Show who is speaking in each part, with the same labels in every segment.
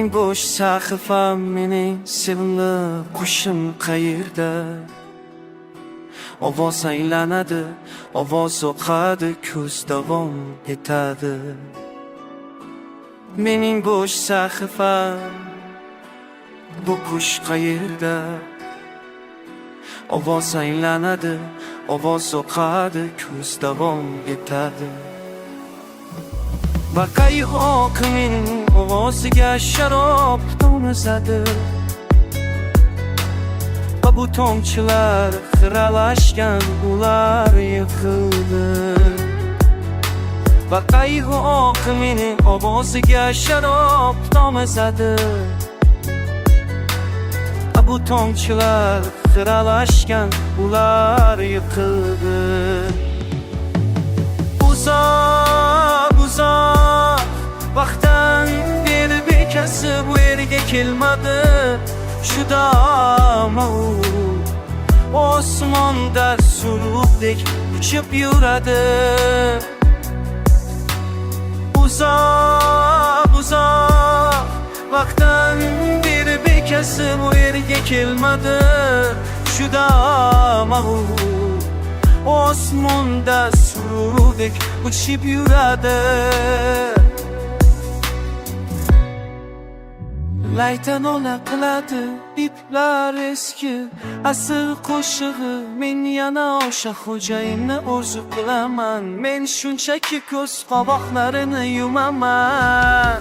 Speaker 1: Mening bo'sh sahifam, mening sevimli qushim qayerda? Ovoz aylanadi, ovoz o'qadi, ko'z davom etadi. Mening bo'sh sahifam, bu qush qayerda? Ovoz aylanadi, ovoz o'qadi, ko'z davom etadi. Baqay oqining ovoziga sharob tomizadi. Bu tomchilar xiralashgan, ular yiqildi. Baqay oqining ovoziga sharob tomizadi. Bu tomchilar xiralashgan, ular yiqildi. Uzoq vaqtdan beri bekasi bu yerga kelmadi. Shu dama osmonda suruvdek uchib yuradi. Uzoq vaqtdan beri bekasi bu yerga kelmadi. Shu dama osmonda suruvdek uchib yuradi. Laytan ola qiladi iplar eski, asr qo'shig'i. Men yana o'sha xo'jayinni orzu qilaman. Men shunchaki ko'z qovoqlarini yumaman.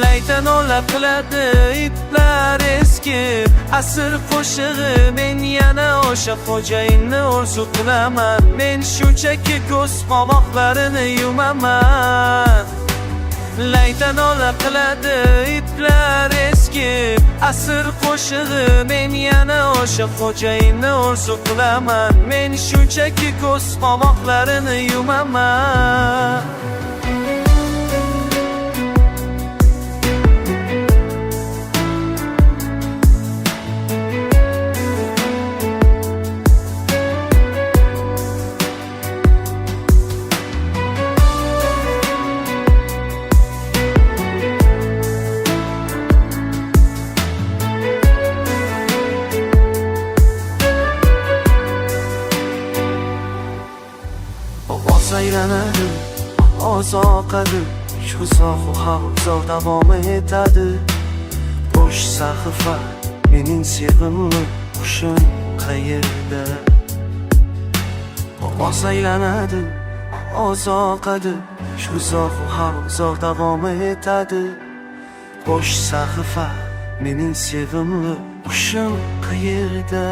Speaker 1: Laytan ola qiladi iplar eski, asr qo'shig'i. Men yana o'sha xo'jayinni orzu qilaman. Men shunchaki ko'z qovoqlarini yumaman. Laytan ola qiladi iplar eski, asr qo'shig'i. Men yana o'sha xo'jayinni orzu qilaman. Men shunchaki ko'z qovoqlarini yumaman. Aylanadi, ovoz oqadi, shu sohu havzor davom etadi. Bo'sh sahifa, mening sevimli qushim qayerda? Ovoz aylanadi, ovoz oqadi, shu sohu havzor davom etadi. Bo'sh sahifa, mening sevimli qushim qayerda?